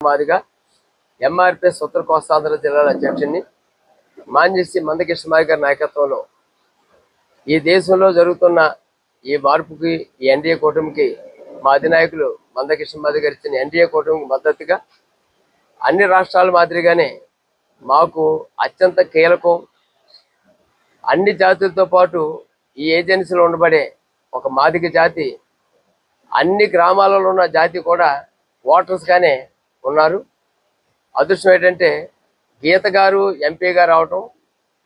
మాదిగా ఎంఆర్పిఎస్ ఉత్తర కోస్తాంధ్ర జిల్లాల అధ్యక్షుడిని మాంజేసి మందకృష్ణ మాది గారి నాయకత్వంలో ఈ దేశంలో జరుగుతున్న ఈ మార్పుకి ఈ ఎన్డీఏ కూటమికి మా అధినాయకులు మందకృష్ణ మాది గారు ఇచ్చిన ఎన్డీఏ కూటమికి మద్దతుగా అన్ని రాష్ట్రాల మాదిరిగానే మాకు అత్యంత కీలకం. అన్ని జాతులతో పాటు ఈ ఏజెన్సీలో ఉండబడే ఒక మాదిగ జాతి, అన్ని గ్రామాలలో ఉన్న జాతి కూడా ఓటర్స్గానే ఉన్నారు. అదృష్టం ఏంటంటే గీత గారు ఎంపీ గారు రావటం,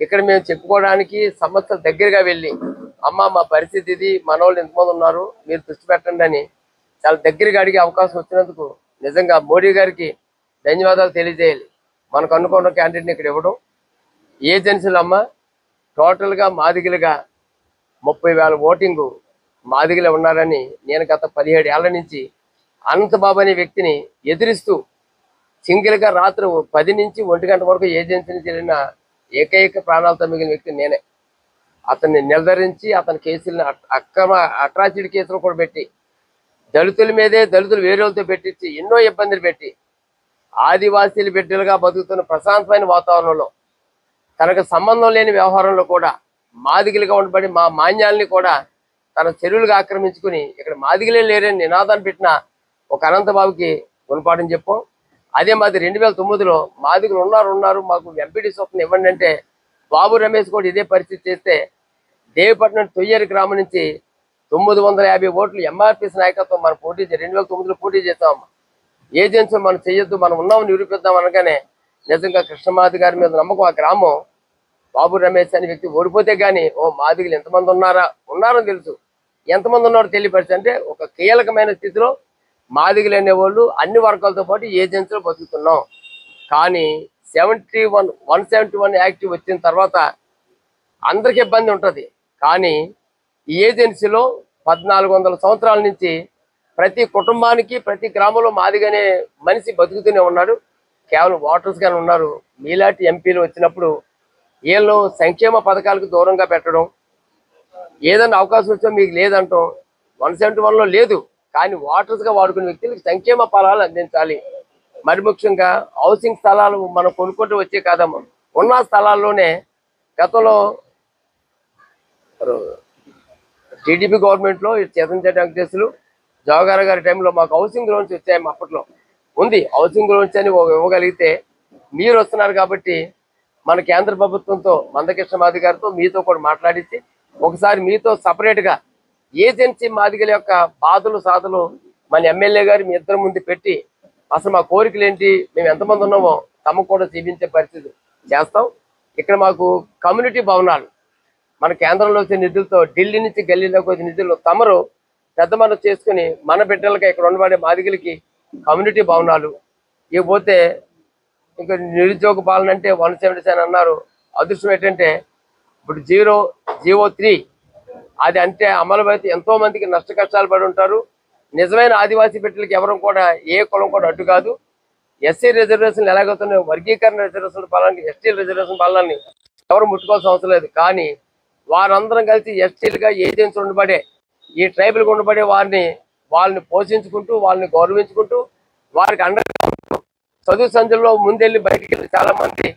ఇక్కడ మేము చెప్పుకోవడానికి సమస్యలు దగ్గరగా వెళ్ళి అమ్మ మా పరిస్థితి ఇది, మన వాళ్ళు ఎంతమంది ఉన్నారు, మీరు దృష్టి పెట్టండి అని చాలా దగ్గరగా అడిగే అవకాశం వచ్చినందుకు నిజంగా మోడీ గారికి ధన్యవాదాలు తెలియజేయాలి. మనకు అనుకున్న క్యాండిడేట్ని ఇక్కడ ఇవ్వడం. ఏజెన్సీలు అమ్మ టోటల్గా మాదిగలుగా 30,000 ఓటింగు మాదిగలే ఉన్నారని నేను గత 17 ఏళ్ల నుంచి అనంతబాబు అనే వ్యక్తిని ఎదిరిస్తూ సింగిల్గా రాత్రి 10 నుంచి 1 గంట వరకు ఏజెన్సీ నుంచి వెళ్ళిన ఏకైక ప్రాణాలతో మిగిలిన వ్యక్తి నేనే. అతన్ని నిర్ధారించి అతని కేసులను అక్రమ అట్రాసిటీ కేసులు కూడా పెట్టి దళితుల మీదే దళితులు వేరే వాళ్ళతో పెట్టించి ఎన్నో ఇబ్బందులు పెట్టి ఆదివాసీలు బిడ్డలుగా బతుకుతున్న ప్రశాంతమైన వాతావరణంలో తనకు సంబంధం లేని వ్యవహారంలో కూడా మాదిగలుగా ఉండబడి మా మాన్యాల్ని కూడా తన చెరువులుగా ఆక్రమించుకుని ఇక్కడ మాదిగలే లేరని నినాదాన్ని పెట్టిన ఒక అనంతబాబుకి గుణపాఠం చెప్పాం. అదే మాది 2009లో మాదిగలు ఉన్నారు మాకు ఎంపీడీ స్వప్నం ఇవ్వండి అంటే బాబు రమేష్ కూడా ఇదే పరిస్థితి చేస్తే దేవిపట్నం తొయ్యేరు గ్రామం నుంచి 950 ఓట్లు ఎంఆర్పిఎస్ నాయకత్వం మనం పోటీ 2009లో పోటీ చేస్తాం. ఏజెన్సీ మనం చేయొద్దు, మనం ఉన్నామని నిరూపిద్దాం అనగానే నిజంగా కృష్ణమాది గారి మీద నమ్మకం ఆ గ్రామం బాబు రమేష్ అనే వ్యక్తి ఓడిపోతే కానీ మాదిగలు ఎంతమంది ఉన్నారని తెలుసు, ఎంతమంది ఉన్నారో తెలియపరిచి అంటే ఒక కీలకమైన స్థితిలో మాదిగలు అనేవాళ్ళు అన్ని వర్గాలతో పాటు ఏజెన్సీలో బతుకుతున్నాం. కానీ 171 యాక్ట్ వచ్చిన తర్వాత అందరికి ఇబ్బంది ఉంటుంది. కానీ ఈ ఏజెన్సీలో 1400 సంవత్సరాల నుంచి ప్రతి కుటుంబానికి ప్రతి గ్రామంలో మాదిగనే మనిషి బతుకుతూనే ఉన్నాడు. కేవలం ఓటర్స్గానే ఉన్నారు. మీలాంటి ఎంపీలు వచ్చినప్పుడు వీళ్ళు సంక్షేమ పథకాలకు దూరంగా పెట్టడం, ఏదన్నా అవకాశం వచ్చో మీకు లేదంటాం. 171లో లేదు, కానీ ఓటర్స్గా వాడుకునే వ్యక్తులకు సంక్షేమ ఫలాలు అందించాలి. మరి ముఖ్యంగా హౌసింగ్ స్థలాలు మనం కొనుక్కుంటూ వచ్చే కాదమ్మా, ఉన్న స్థలాల్లోనే గతంలో టీడీపీ గవర్నమెంట్లో చేతంచెట్టి వెంకటేశ్వరులు జవహర్ గారి టైంలో మాకు హౌసింగ్ లోన్స్ వచ్చాయి. అప్పట్లో ఉంది హౌసింగ్ లోన్స్ అని ఇవ్వగలిగితే మీరు వస్తున్నారు కాబట్టి మన కేంద్ర ప్రభుత్వంతో మందకృష్ణ మాది గారితో మీతో కూడా మాట్లాడించి ఒకసారి మీతో సపరేట్గా ఏజెన్సీ మాదిగల యొక్క బాధలు సాధలు మన ఎమ్మెల్యే గారు మీ ఇద్దరు ముందు పెట్టి అసలు మా కోరికలు ఏంటి, మేము ఎంతమంది ఉన్నామో తమకు కూడా చూపించే పరిస్థితి చేస్తాం. ఇక్కడ మాకు కమ్యూనిటీ భవనాలు మన కేంద్రంలో వచ్చే నిధులతో ఢిల్లీ నుంచి గల్లీలోకి వచ్చే నిధులు తమరు పెద్ద మనసు చేసుకుని మన బిడ్డలకి ఇక్కడ ఉండబడే మాదిగలకి కమ్యూనిటీ భవనాలు ఇకపోతే ఇంకా నిరుద్యోగ పాలన అంటే 177 అన్నారు. అదృష్టం ఏంటంటే ఇప్పుడు 003 అది అంటే అమలు అయితే ఎంతో మందికి నష్ట కష్టాలు పడి ఉంటారు. నిజమైన ఆదివాసీ బిడ్డలకి ఎవరు కూడా ఏ కులం కూడా అడ్డు కాదు. ఎస్సీ రిజర్వేషన్లు ఎలాగవుతున్నాయి, వర్గీకరణ రిజర్వేషన్ పాలనకి ఎస్టీ రిజర్వేషన్ పాలనని ఎవరు ముట్టుకోవాల్సిన అవసరం లేదు. కానీ వారందరం కలిసి ఎస్టీలుగా ఏజెన్సీ ఉండబడే ఈ ట్రైబల్గా ఉండబడే వాళ్ళని పోషించుకుంటూ వాళ్ళని గౌరవించుకుంటూ వారికి అండగా చదువు సంచుల్లో ముందెళ్ళి బయటికి వెళ్ళి చాలా మంది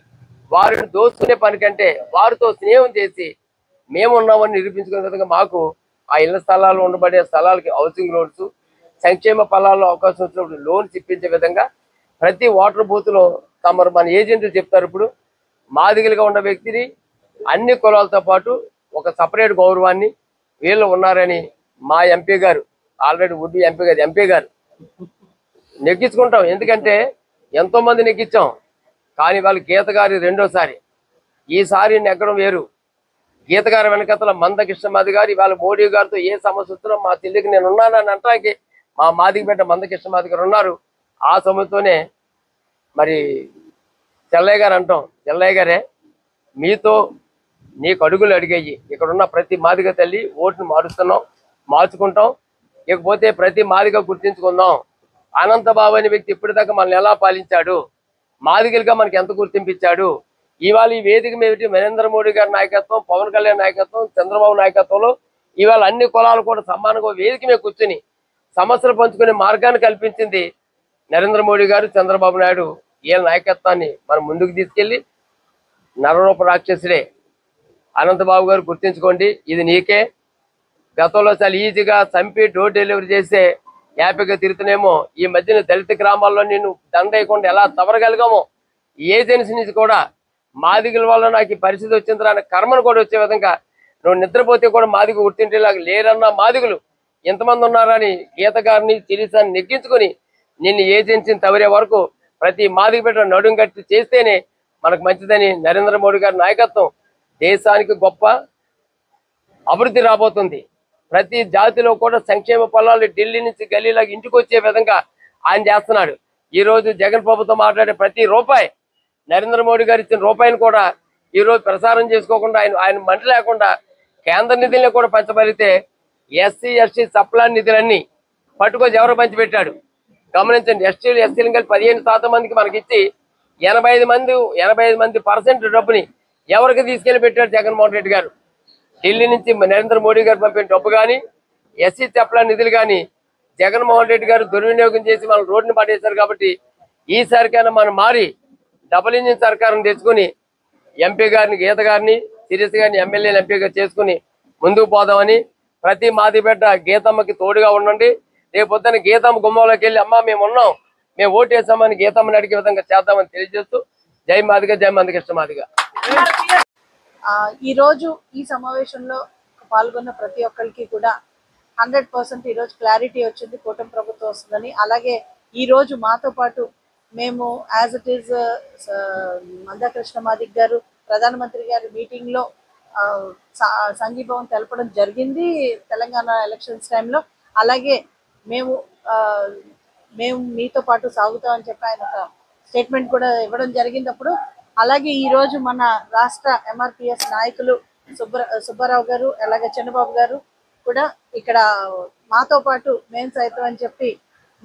వారిని దోచుకునే పని కంటే వారితో స్నేహం చేసి మేము ఉన్నామని నిరూపించుకునే విధంగా మాకు ఆ ఇళ్ల స్థలాలు ఉండబడే స్థలాలకి హౌసింగ్ లోన్స్, సంక్షేమ ఫలాల్లో అవకాశం వచ్చినప్పుడు లోన్స్ ఇప్పించే విధంగా ప్రతి వాటర్ బూత్లో తమరు మన ఏజెంట్లు చెప్తారు. ఇప్పుడు మాదిగలుగా ఉన్న వ్యక్తిని అన్ని కులాలతో పాటు ఒక సపరేట్ గౌరవాన్ని వీళ్ళు ఉన్నారని మా ఎంపీ గారు ఆల్రెడీ వుడ్ ఎంపీ గారు నెగ్గించుకుంటాం. ఎందుకంటే ఎంతో మంది నెగ్గించాం, కానీ వాళ్ళు గీత గారి రెండోసారి, ఈసారి నెగ్గడం వేరు. గీత గారి వెనకతల మందకృష్ణ మాది గారు ఇవాళ మోడీ గారితో ఏ సమస్య వచ్చినా మా చెల్లికి నేను ఉన్నానని అంటానికి మా మాదిగ బిడ్డ మందకృష్ణ మాది గారు ఉన్నారు. ఆ సమయంతోనే మరి చెల్లయ్య గారు అంటాం, చెల్లయ్య గారే మీతో నీకు అడుగులు అడిగాయి, ఇక్కడ ఉన్న ప్రతి మాదిగ తల్లి ఓటును మార్చుకుంటాం. ఇకపోతే ప్రతి మాదిగ గుర్తించుకుందాం. అనంతబాబు అనే వ్యక్తి ఇప్పటిదాకా మనల్ని ఎలా పాలించాడు, మాదిగలుగా మనకి ఎంత గుర్తింపించాడు. ఇవాళ ఈ వేదిక మీద నరేంద్ర మోడీ గారి నాయకత్వం, పవన్ కళ్యాణ్ నాయకత్వం, చంద్రబాబు నాయకత్వంలో ఇవాళ అన్ని కులాలు కూడా సమానంగా వేదిక మీద కూర్చుని సమస్యలు పంచుకునే మార్గాన్ని కల్పించింది నరేంద్ర మోడీ గారు, చంద్రబాబు నాయుడు వీళ్ళ నాయకత్వాన్ని మనం ముందుకు తీసుకెళ్లి నరరూప రాక్షసుడే అనంతబాబు గారు గుర్తించుకోండి, ఇది నీకే. గతంలో చాలా ఈజీగా చంపి డోర్ డెలివరీ చేస్తే హ్యాపీగా తిరుగుతున్నామో, ఈ మధ్యన దళిత గ్రామాల్లో నేను దండేయకుండా ఎలా తవరగలిగామో ఏజెన్సీ నుంచి కూడా మాదిగల వల్ల నాకు ఈ పరిస్థితి వచ్చింది అనే కర్మను కూడా వచ్చే విధంగా నువ్వు నిద్రపోతే కూడా మాదిగ గుర్తింటేలాగా లేరన్న మాదిగలు ఎంతమంది ఉన్నారని గీత గారిని చిరిసాన్ని నెగ్గించుకొని నిన్ను ఏజెన్సీని తవరే వరకు ప్రతి మాదిగ బిడ్డ నడుం కట్టి చేస్తేనే మనకు మంచిదని నరేంద్ర మోడీ గారి నాయకత్వం దేశానికి గొప్ప అభివృద్ధి రాబోతుంది. ప్రతి జాతిలో కూడా సంక్షేమ ఫలాలు ఢిల్లీ నుంచి గల్లీలాగా ఇంటికి వచ్చే విధంగా ఆయన చేస్తున్నాడు. ఈ రోజు జగన్ ప్రభుత్వం మాట్లాడే ప్రతి రూపాయి, నరేంద్ర మోడీ గారు ఇచ్చిన రూపాయిని కూడా ఈ రోజు ప్రసారం చేసుకోకుండా ఆయన మంట లేకుండా కేంద్ర నిధుల్ని కూడా పంచబలితే ఎస్సీ ఎస్టీ సప్లా నిధులన్నీ పట్టుకొని ఎవరు పంచిపెట్టాడు గమనించండి. ఎస్టీలు ఎస్సీలు కలిపి 15% మందికి మనకిచ్చి 85% డబ్బుని ఎవరికి తీసుకెళ్లి పెట్టాడు జగన్మోహన్ రెడ్డి గారు. ఢిల్లీ నుంచి నరేంద్ర మోడీ గారు పంపిన డబ్బు కానీ ఎస్సీ సప్లా నిధులు కానీ జగన్మోహన్ రెడ్డి గారు దుర్వినియోగం చేసి మన రోడ్డుని పడేశారు. కాబట్టి ఈసారికైనా మనం మారి డబుల్ ఇంజిన్ సర్కారం తెచ్చుకుని ఎంపీ గారిని, గీత గారిని, సిరీస్ గారిని ఎమ్మెల్యేలు ఎంపీగా చేసుకుని ముందుకు పోదామని ప్రతి మాది బిడ్డ గీతమ్మకి తోడుగా ఉండండి. రేపు పొద్దున్న గీతమ్మ గుమ్మంలోకి వెళ్ళి అమ్మ మేము ఉన్నాం, మేము ఓటు వేసామని గీతమ్మని అడిగే విధంగా చేద్దామని తెలియజేస్తూ జై మాదిగ, జై మందకృష్ణ మాదిగ. ఈ రోజు ఈ సమావేశంలో పాల్గొన్న ప్రతి ఒక్కరికి కూడా 100% ఈ రోజు క్లారిటీ వచ్చింది, కూటమి ప్రభుత్వం వస్తుందని. అలాగే ఈ రోజు మాతో పాటు మేము as it is Mandakrishna Madiga గారు ప్రధానమంత్రి గారి మీటింగ్ లో సంఘీభావం తెలపడం జరిగింది తెలంగాణ ఎలక్షన్స్ టైంలో. అలాగే మేము మీతో పాటు సాగుతామని చెప్పి ఆయన ఒక స్టేట్మెంట్ కూడా ఇవ్వడం జరిగింది అప్పుడు. అలాగే ఈ రోజు మన రాష్ట్ర ఎంఆర్పిఎస్ నాయకులు సుబ్బారావు గారు, అలాగే చంద్రబాబు గారు కూడా ఇక్కడ మాతో పాటు మేము సైతం అని చెప్పి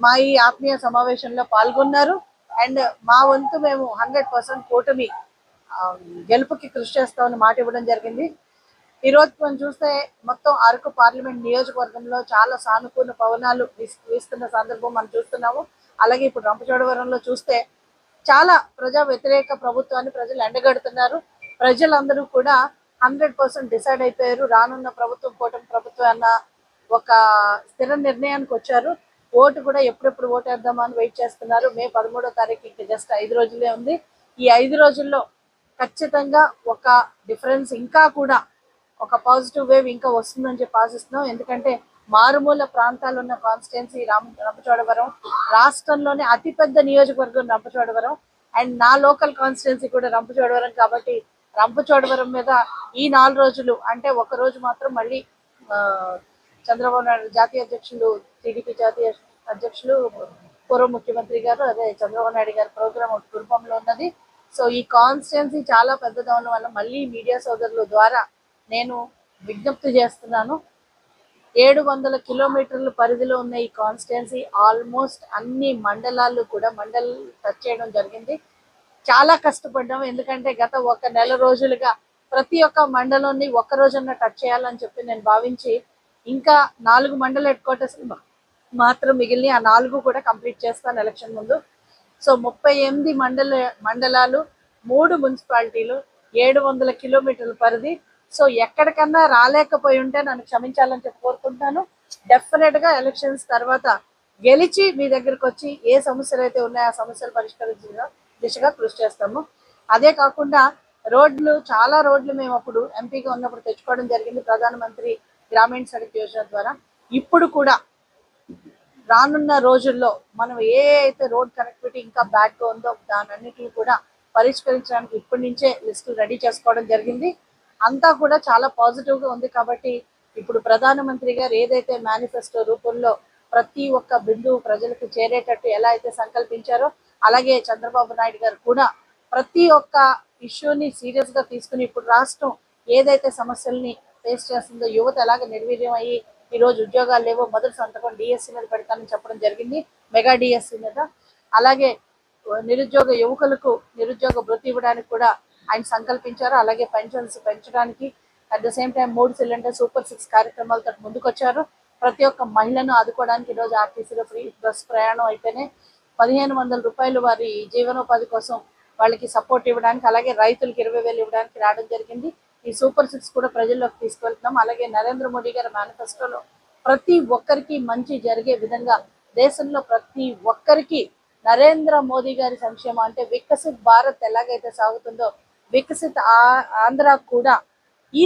మా ఈ ఆత్మీయ సమావేశంలో పాల్గొన్నారు. అండ్ మా వంతు మేము 100% కూటమి గెలుపుకి కృషి చేస్తామని మాట ఇవ్వడం జరిగింది. ఈ రోజు మనం చూస్తే మొత్తం అరకు పార్లమెంట్ నియోజకవర్గంలో చాలా సానుకూల పవనాలు వీస్తున్న సందర్భం మనం చూస్తున్నాము. అలాగే ఇప్పుడు రంపచోడవరంలో చూస్తే చాలా ప్రజా వ్యతిరేక ప్రభుత్వాన్ని ప్రజలు ఎండగడుతున్నారు. ప్రజలందరూ కూడా 100% డిసైడ్ అయిపోయారు. రానున్న ప్రభుత్వం కూటమి ప్రభుత్వం అన్న ఒక స్థిర నిర్ణయానికి వచ్చారు. ఓటు కూడా ఎప్పుడెప్పుడు ఓటు వేద్దామా అని వెయిట్ చేస్తున్నారు. మే 13వ తారీఖు ఇంకా జస్ట్ 5 రోజులే ఉంది. ఈ 5 రోజుల్లో ఖచ్చితంగా ఒక డిఫరెన్స్, ఇంకా కూడా ఒక పాజిటివ్ వేవ్ ఇంకా వస్తుందని చెప్పి ఆశిస్తున్నాం. ఎందుకంటే మారుమూల ప్రాంతాలు ఉన్న కాన్స్టిట్యున్సీ రంపచోడవరం, రాష్ట్రంలోనే అతిపెద్ద నియోజకవర్గం రంపచోడవరం, అండ్ నా లోకల్ కాన్స్టిట్యున్సీ కూడా రంపచోడవరం. కాబట్టి రంపచోడవరం మీద ఈ 4 రోజులు అంటే ఒక రోజు మాత్రం మళ్ళీ చంద్రబాబు నాయుడు జాతీయ అధ్యక్షులు, టీడీపీ జాతీయ అధ్యక్షులు, పూర్వ ముఖ్యమంత్రి గారు, అదే చంద్రబాబు నాయుడు గారి ప్రోగ్రామ్ ఒక కుటుంబంలో ఉన్నది. సో ఈ కాన్స్టిట్యున్సీ చాలా పెద్దదవడం వల్ల మళ్ళీ మీడియా సోదరుల ద్వారా నేను విజ్ఞప్తి చేస్తున్నాను. 700 కిలోమీటర్ల పరిధిలో ఉన్న ఈ కాన్స్టిట్యున్సీ ఆల్మోస్ట్ అన్ని మండలాలు కూడా టచ్ చేయడం జరిగింది. చాలా కష్టపడ్డాము. ఎందుకంటే గత 1 నెల రోజులుగా ప్రతి ఒక్క మండలాన్ని ఒక్క రోజున టచ్ చేయాలని చెప్పి నేను భావించి ఇంకా 4 మండల హెడ్ క్వార్టర్స్ మాత్రం మిగిలిన ఆ 4 కూడా కంప్లీట్ చేస్తాను ఎలక్షన్ ముందు. సో 38 మండలాలు, 3 మున్సిపాలిటీలు, 700 కిలోమీటర్ల పరిధి. సో ఎక్కడికన్నా రాలేకపోయి ఉంటే నన్ను క్షమించాలని చెప్పి కోరుకుంటున్నాను. డెఫినెట్ గా ఎలక్షన్స్ తర్వాత గెలిచి మీ దగ్గరకు వచ్చి ఏ సమస్యలు అయితే ఉన్నాయో ఆ సమస్యలు పరిష్కరించే దిశగా కృషి చేస్తాము. అదే కాకుండా చాలా రోడ్లు మేము అప్పుడు ఎంపీగా ఉన్నప్పుడు తెచ్చుకోవడం జరిగింది ప్రధానమంత్రి గ్రామీణ సడక్ యోజన ద్వారా. ఇప్పుడు కూడా రానున్న రోజుల్లో మనం ఏ అయితే రోడ్ కనెక్టివిటీ ఇంకా బ్యాడ్గా ఉందో దానన్నిటిని కూడా పరిష్కరించడానికి ఇప్పటి నుంచే లిస్టులు రెడీ చేసుకోవడం జరిగింది. అంతా కూడా చాలా పాజిటివ్గా ఉంది. కాబట్టి ఇప్పుడు ప్రధానమంత్రి గారు ఏదైతే మేనిఫెస్టో రూపంలో ప్రతి ఒక్క బిందువు ప్రజలకు చేరేటట్టు ఎలా అయితే సంకల్పించారో, అలాగే చంద్రబాబు నాయుడు గారు కూడా ప్రతి ఒక్క ఇష్యూని సీరియస్గా తీసుకుని ఇప్పుడు రాష్ట్రం ఏదైతే సమస్యల్ని ఫేస్ చేస్తుందో, యువత ఎలాగ నిర్వీర్యం అయ్యి ఈరోజు ఉద్యోగాలు లేవో మొదటి సంతకం డిఎస్సీ మీద పెడతానని చెప్పడం జరిగింది, మెగా డిఎస్సీ మీద. అలాగే నిరుద్యోగ యువకులకు నిరుద్యోగ వృత్తి ఇవ్వడానికి కూడా ఆయన సంకల్పించారు. అలాగే పెన్షన్స్ పెంచడానికి at the same time 3 cylinder super 6 కార్యక్రమాలతో ముందుకొచ్చారు. ప్రతి ఒక్క మహిళను ఆదుకోవడానికి ఈరోజు ఆర్టీసీలో ఫ్రీ బస్ ప్రయాణం అయితేనే, 1500 రూపాయలు వారి జీవనోపాధి కోసం వాళ్ళకి సపోర్ట్ ఇవ్వడానికి, అలాగే రైతులకు 20,000 ఇవ్వడానికి రావడం జరిగింది. ఈ సూపర్ 6 కూడా ప్రజల్లోకి తీసుకెళ్తున్నాం. అలాగే నరేంద్ర మోడీ గారి మేనిఫెస్టోలో ప్రతి ఒక్కరికి మంచి జరిగే విధంగా, దేశంలో ప్రతి ఒక్కరికి నరేంద్ర మోదీ గారి సంక్షేమం అంటే వికసిత్ భారత్ ఎలాగైతే సాగుతుందో, వికసిత్ ఆంధ్ర కూడా ఈ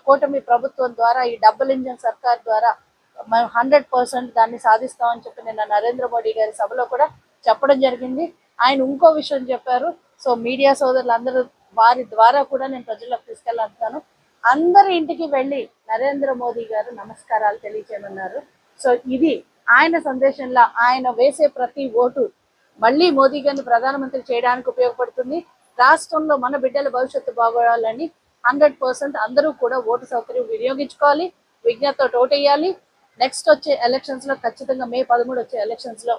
కూటమి ప్రభుత్వం ద్వారా, ఈ డబుల్ ఇంజన్ సర్కార్ ద్వారా మేము 100% దాన్ని సాధిస్తామని చెప్పి నిన్న నరేంద్ర మోడీ గారి సభలో కూడా చెప్పడం జరిగింది. ఆయన ఇంకో విషయం చెప్పారు. సో మీడియా సోదరులందరూ వారి ద్వారా కూడా నేను ప్రజల్లోకి తీసుకెళ్ళాను. అందరి ఇంటికి వెళ్ళి నరేంద్ర మోదీ గారు నమస్కారాలు తెలియచేయమన్నారు. సో ఇది ఆయన సందేశంలో ఆయన వేసే ప్రతి ఓటు మళ్ళీ మోదీ గారిని ప్రధానమంత్రి చేయడానికి ఉపయోగపడుతుంది. రాష్ట్రంలో మన బిడ్డల భవిష్యత్తు బాగోవాలని 100% అందరూ కూడా ఓటు సౌకర్యం వినియోగించుకోవాలి, విజ్ఞతతో ఓటేయాలి. నెక్స్ట్ వచ్చే ఎలక్షన్స్ లో ఖచ్చితంగా మే 13 వచ్చే ఎలక్షన్స్ లో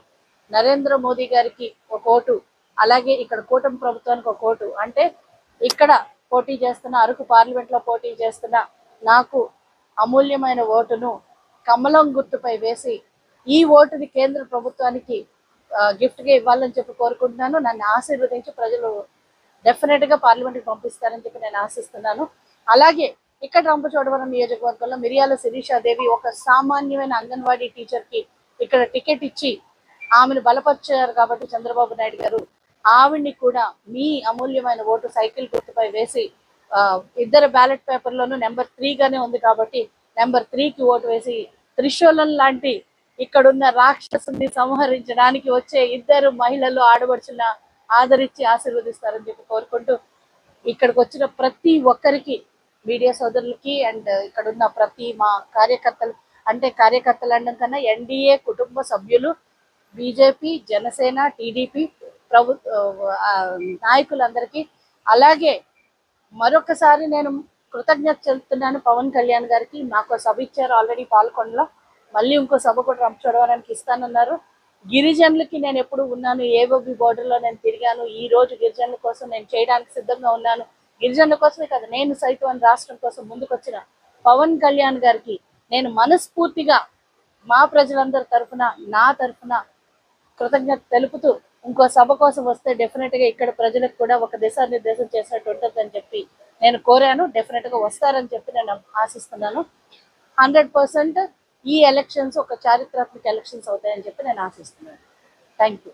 నరేంద్ర మోదీ గారికి ఒక ఓటు, అలాగే ఇక్కడ కూటమి ప్రభుత్వానికి ఒక ఓటు. అంటే ఇక్కడ పోటీ చేస్తున్న, అరకు పార్లమెంట్ లో పోటీ చేస్తున్న నాకు అమూల్యమైన ఓటును కమలం గుర్తుపై వేసి ఈ ఓటుని కేంద్ర ప్రభుత్వానికి గిఫ్ట్ గా ఇవ్వాలని చెప్పి కోరుకుంటున్నాను. నన్ను ఆశీర్వదించి ప్రజలు డెఫినెట్ గా పార్లమెంట్కి పంపిస్తారని చెప్పి నేను ఆశిస్తున్నాను. అలాగే ఇక్కడ రంపచోడవరం నియోజకవర్గంలో మిరియాల శిరీషాదేవి ఒక సామాన్యమైన అంగన్వాడీ టీచర్ కి ఇక్కడ టికెట్ ఇచ్చి ఆమెను బలపరిచారు కాబట్టి చంద్రబాబు నాయుడు గారు ఆవిడ్ని కూడా మీ అమూల్యమైన ఓటు సైకిల్ గుర్తుపై వేసి, ఇద్దరు బ్యాలెట్ పేపర్లోనూ నెంబర్ 3 గానే ఉంది కాబట్టి నెంబర్ 3కి ఓటు వేసి త్రిశూలం లాంటి ఇక్కడున్న రాక్షసుని సంహరించడానికి వచ్చే ఇద్దరు మహిళలు ఆడబడుచున్న ఆదరించి ఆశీర్వదిస్తారని చెప్పి కోరుకుంటూ, ఇక్కడికి వచ్చిన ప్రతి ఒక్కరికి, మీడియా సోదరులకి అండ్ ఇక్కడ ఉన్న ప్రతి మా కార్యకర్తలు, అంటే కార్యకర్తలు అనడం కన్నా ఎన్డీఏ కుటుంబ సభ్యులు, బీజేపీ, జనసేన, టీడీపీ నాయకులందరికీ, అలాగే మరొకసారి నేను కృతజ్ఞత చెల్లుతున్నాను పవన్ కళ్యాణ్ గారికి. మాకు సభ ఇచ్చారు ఆల్రెడీ పాల్కొండలో, మళ్ళీ ఇంకో సభ కూడా రంపచోడవరానికి ఇస్తానన్నారు. గిరిజనులకి నేను ఎప్పుడు ఉన్నాను, ఏఓబి బోర్డర్లో నేను తిరిగాను. ఈ రోజు గిరిజనుల కోసం నేను చేయడానికి సిద్ధంగా ఉన్నాను. గిరిజనుల కోసమే కదా నేను సైతం రాష్ట్రం కోసం ముందుకొచ్చిన పవన్ కళ్యాణ్ గారికి నేను మనస్ఫూర్తిగా మా ప్రజలందరి తరఫున, నా తరఫున కృతజ్ఞత తెలుపుతూ, ఇంకో సభ కోసం వస్తే డెఫినెట్ గా ఇక్కడ ప్రజలకు కూడా ఒక దిశానిర్దేశం చేసినట్టు ఉంటుందని చెప్పి నేను కోరాను. డెఫినెట్ గా వస్తారని చెప్పి నేను ఆశిస్తున్నాను. 100% ఈ ఎలక్షన్స్ ఒక చారిత్రాత్మక ఎలక్షన్స్ అవుతాయని చెప్పి నేను ఆశిస్తున్నాను. Thank you.